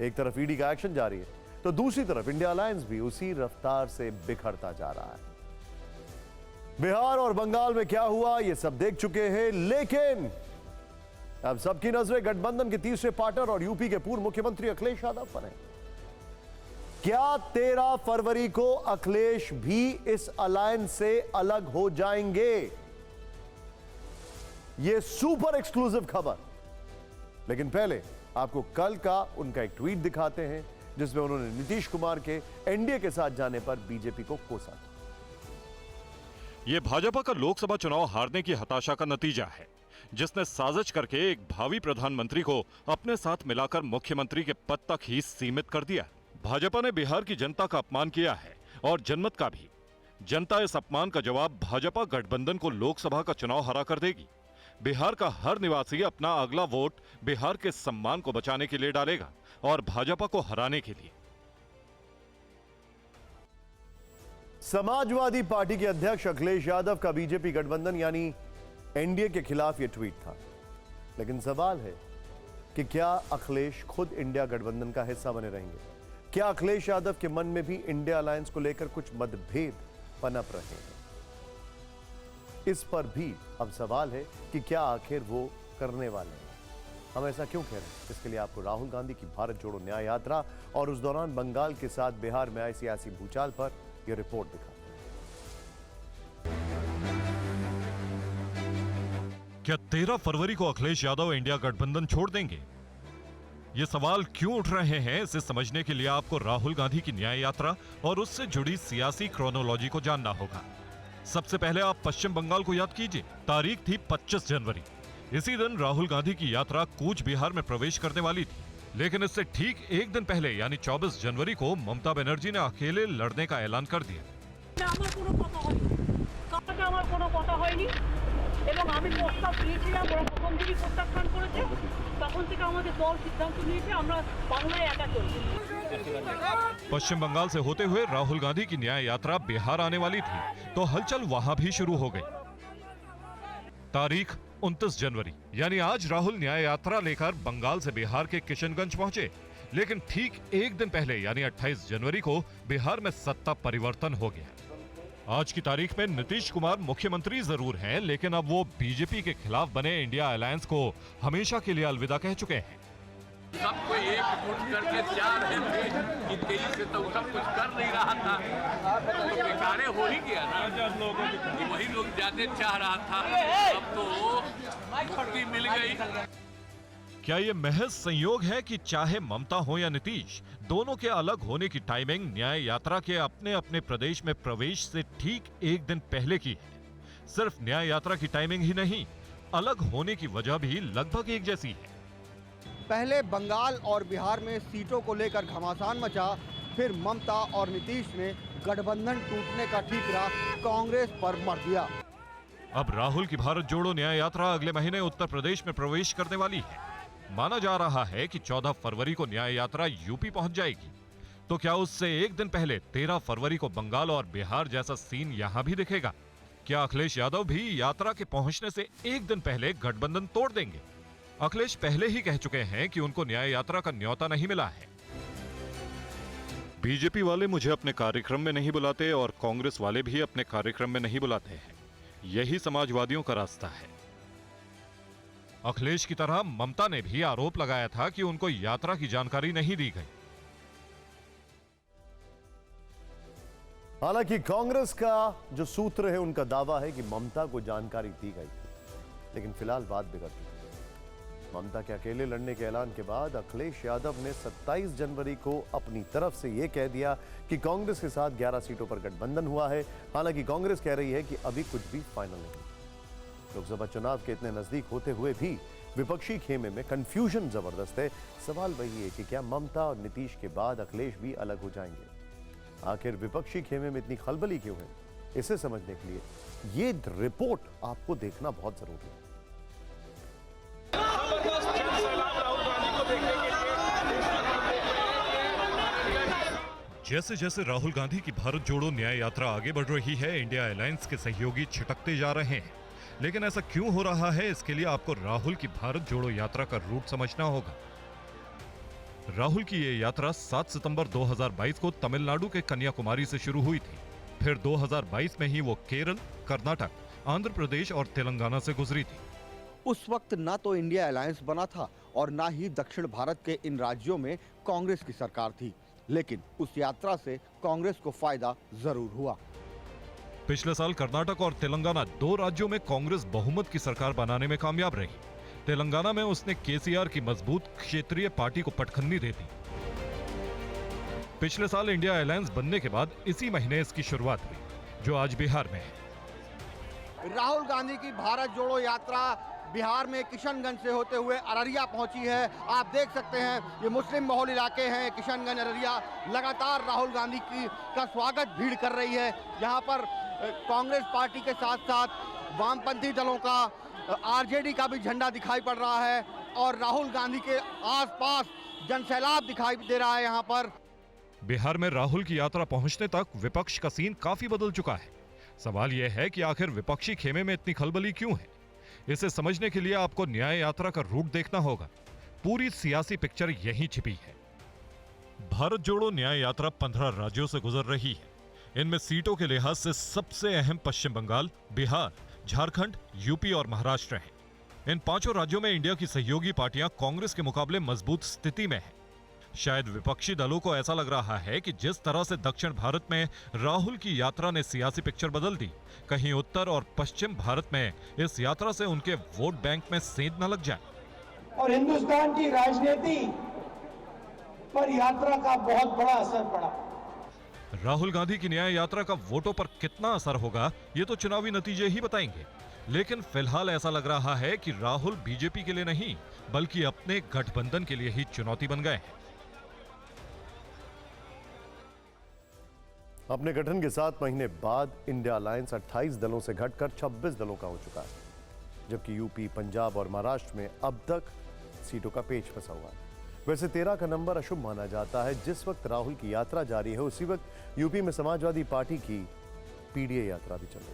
एक तरफ ईडी का एक्शन जारी है तो दूसरी तरफ इंडिया अलायंस भी उसी रफ्तार से बिखरता जा रहा है। बिहार और बंगाल में क्या हुआ ये सब देख चुके हैं, लेकिन अब सबकी नजरें गठबंधन के तीसरे पार्टनर और यूपी के पूर्व मुख्यमंत्री अखिलेश यादव पर हैं। क्या 13 फरवरी को अखिलेश भी इस अलायंस से अलग हो जाएंगे? यह सुपर एक्सक्लूसिव खबर। लेकिन पहले आपको कल का उनका एक ट्वीट दिखाते हैं जिसमें उन्होंने नीतीश कुमार के एनडीए के साथ जाने पर बीजेपी को कोसा था। यह भाजपा का लोकसभा चुनाव हारने की हताशा का नतीजा है, जिसने साजिश करके एक भावी प्रधानमंत्री को अपने साथ मिलाकर मुख्यमंत्री के पद तक ही सीमित कर दिया। भाजपा ने बिहार की जनता का अपमान किया है और जनमत का भी। जनता इस अपमान का जवाब भाजपा गठबंधन को लोकसभा का चुनाव हरा कर देगी। बिहार का हर निवासी अपना अगला वोट बिहार के सम्मान को बचाने के लिए डालेगा और भाजपा को हराने के लिए। समाजवादी पार्टी के अध्यक्ष अखिलेश यादव का बीजेपी गठबंधन यानी एनडीए के खिलाफ यह ट्वीट था। लेकिन सवाल है कि क्या अखिलेश खुद इंडिया गठबंधन का हिस्सा बने रहेंगे? क्या अखिलेश यादव के मन में भी इंडिया अलायंस को लेकर कुछ मतभेद पनप रहे हैं? इस पर भी अब सवाल है कि क्या आखिर वो करने वाले हैं। हम ऐसा क्यों कह रहे हैं? इसके लिए आपको राहुल गांधी की भारत जोड़ो न्याय यात्रा और उस दौरान बंगाल के साथ बिहार में आए सियासी भूचाल पर यह रिपोर्ट दिखाते हैं। क्या 13 फरवरी को अखिलेश यादव इंडिया गठबंधन छोड़ देंगे? ये सवाल क्यों उठ रहे हैं, इसे समझने के लिए आपको राहुल गांधी की न्याय यात्रा और उससे जुड़ी सियासी क्रोनोलॉजी को जानना होगा। सबसे पहले आप पश्चिम बंगाल को याद कीजिए। तारीख थी 25 जनवरी। इसी दिन राहुल गांधी की यात्रा कूच बिहार में प्रवेश करने वाली थी, लेकिन इससे ठीक एक दिन पहले यानी 24 जनवरी को ममता बनर्जी ने अकेले लड़ने का ऐलान कर दिया। पश्चिम बंगाल से होते हुए राहुल गांधी की न्याय यात्रा बिहार आने वाली थी तो हलचल वहां भी शुरू हो गई। तारीख 29 जनवरी यानी आज राहुल न्याय यात्रा लेकर बंगाल से बिहार के किशनगंज पहुंचे, लेकिन ठीक एक दिन पहले यानी 28 जनवरी को बिहार में सत्ता परिवर्तन हो गया। आज की तारीख में नीतीश कुमार मुख्यमंत्री जरूर हैं, लेकिन अब वो बीजेपी के खिलाफ बने इंडिया अलायंस को हमेशा के लिए अलविदा कह चुके हैं। सबको एकजुट करके चाह रहे थे कि तेजी से तो सब कुछ कर नहीं रहा था, तो बेकारे हो ही गया ना कि वही लोग जाने चाह रहा था, अब तो मुक्ति मिल गई। क्या ये महज संयोग है कि चाहे ममता हो या नीतीश, दोनों के अलग होने की टाइमिंग न्याय यात्रा के अपने अपने प्रदेश में प्रवेश से ठीक एक दिन पहले की है? सिर्फ न्याय यात्रा की टाइमिंग ही नहीं, अलग होने की वजह भी लगभग एक जैसी है। पहले बंगाल और बिहार में सीटों को लेकर घमासान मचा, फिर ममता और नीतीश ने गठबंधन टूटने का ठीकरा कांग्रेस पर मर दिया। अब राहुल की भारत जोड़ो न्याय यात्रा अगले महीने उत्तर प्रदेश में प्रवेश करने वाली है। माना जा रहा है कि 14 फरवरी को न्याय यात्रा यूपी पहुंच जाएगी, तो क्या उससे एक दिन पहले 13 फरवरी को बंगाल और बिहार जैसा सीन यहां भी दिखेगा? क्या अखिलेश यादव भी यात्रा के पहुंचने से एक दिन पहले गठबंधन तोड़ देंगे? अखिलेश पहले ही कह चुके हैं कि उनको न्याय यात्रा का न्योता नहीं मिला है। बीजेपी वाले मुझे अपने कार्यक्रम में नहीं बुलाते और कांग्रेस वाले भी अपने कार्यक्रम में नहीं बुलाते हैं। यही समाजवादियों का रास्ता है। अखिलेश की तरह ममता ने भी आरोप लगाया था कि उनको यात्रा की जानकारी नहीं दी गई। हालांकि कांग्रेस का जो सूत्र है उनका दावा है कि ममता को जानकारी दी गई, लेकिन फिलहाल बात बिगड़ती है। ममता के अकेले लड़ने के ऐलान के बाद अखिलेश यादव ने 27 जनवरी को अपनी तरफ से यह कह दिया कि कांग्रेस के साथ 11 सीटों पर गठबंधन हुआ है। हालांकि कांग्रेस कह रही है कि अभी कुछ भी फाइनल नहीं। लोकसभा चुनाव के इतने नजदीक होते हुए भी विपक्षी खेमे में कंफ्यूजन जबरदस्त है। सवाल वही है कि क्या ममता और नीतीश के बाद अखिलेश भी अलग हो जाएंगे? आखिर विपक्षी खेमे में इतनी खलबली क्यों है? इसे समझने के लिए ये रिपोर्ट आपको देखना बहुत जरूरी है। जैसे जैसे राहुल गांधी की भारत जोड़ो न्याय यात्रा आगे बढ़ रही है, इंडिया अलायंस के सहयोगी छिटकते जा रहे हैं। लेकिन ऐसा क्यों हो रहा है, इसके लिए आपको राहुल की भारत जोड़ो यात्रा का रूट समझना होगा। राहुल की ये यात्रा 7 सितंबर 2022 को तमिलनाडु के कन्याकुमारी से शुरू हुई थी। फिर 2022 में ही वो केरल, कर्नाटक, आंध्र प्रदेश और तेलंगाना से गुजरी थी। उस वक्त ना तो इंडिया अलायंस बना था और ना ही दक्षिण भारत के इन राज्यों में कांग्रेस की सरकार थी, लेकिन उस यात्रा से कांग्रेस को फायदा जरूर हुआ। पिछले साल कर्नाटक और तेलंगाना 2 राज्यों में कांग्रेस बहुमत की सरकार बनाने में कामयाब रही। तेलंगाना में उसने केसीआर की मजबूत क्षेत्रीय पार्टी को पटखनी दे दी। पिछले साल इंडिया अलायंस बनने के बाद इसी महीने इसकी शुरुआत हुई, जो आज बिहार में है। राहुल गांधी की भारत जोड़ो यात्रा बिहार में किशनगंज से होते हुए अररिया पहुंची है। आप देख सकते हैं ये मुस्लिम बहुल इलाके हैं किशनगंज, अररिया। लगातार राहुल गांधी का स्वागत भीड़ कर रही है। यहाँ पर कांग्रेस पार्टी के साथ साथ वामपंथी दलों का, आरजेडी का भी झंडा दिखाई पड़ रहा है और राहुल गांधी के आसपास जनसैलाब दिखाई दे रहा है। यहाँ पर बिहार में राहुल की यात्रा पहुंचने तक विपक्ष का सीन काफी बदल चुका है। सवाल यह है कि आखिर विपक्षी खेमे में इतनी खलबली क्यों है? इसे समझने के लिए आपको न्याय यात्रा का रूट देखना होगा। पूरी सियासी पिक्चर यहीं छिपी है। भारत जोड़ो न्याय यात्रा 15 राज्यों से गुजर रही है। इनमें सीटों के लिहाज से सबसे अहम पश्चिम बंगाल, बिहार, झारखंड, यूपी और महाराष्ट्र हैं। इन 5 राज्यों में इंडिया की सहयोगी पार्टियां कांग्रेस के मुकाबले मजबूत स्थिति में हैं। शायद विपक्षी दलों को ऐसा लग रहा है कि जिस तरह से दक्षिण भारत में राहुल की यात्रा ने सियासी पिक्चर बदल दी, कहीं उत्तर और पश्चिम भारत में इस यात्रा से उनके वोट बैंक में सेंध न लग जाए। और हिंदुस्तान की राजनीति पर यात्रा का बहुत बड़ा असर पड़ा। राहुल गांधी की न्याय यात्रा का वोटों पर कितना असर होगा, ये तो चुनावी नतीजे ही बताएंगे। लेकिन फिलहाल ऐसा लग रहा है कि राहुल बीजेपी के लिए नहीं, बल्कि अपने गठबंधन के लिए ही चुनौती बन गए हैं। अपने गठन के 7 महीने बाद इंडिया अलायंस 28 दलों से घटकर 26 दलों का हो चुका है, जबकि यूपी, पंजाब और महाराष्ट्र में अब तक सीटों का पेच फंसा हुआ है। वैसे 13 का नंबर अशुभ माना जाता है। जिस वक्त राहुल की यात्रा जारी है, उसी वक्त यूपी में समाजवादी पार्टी की पीडीए यात्रा भी चल रही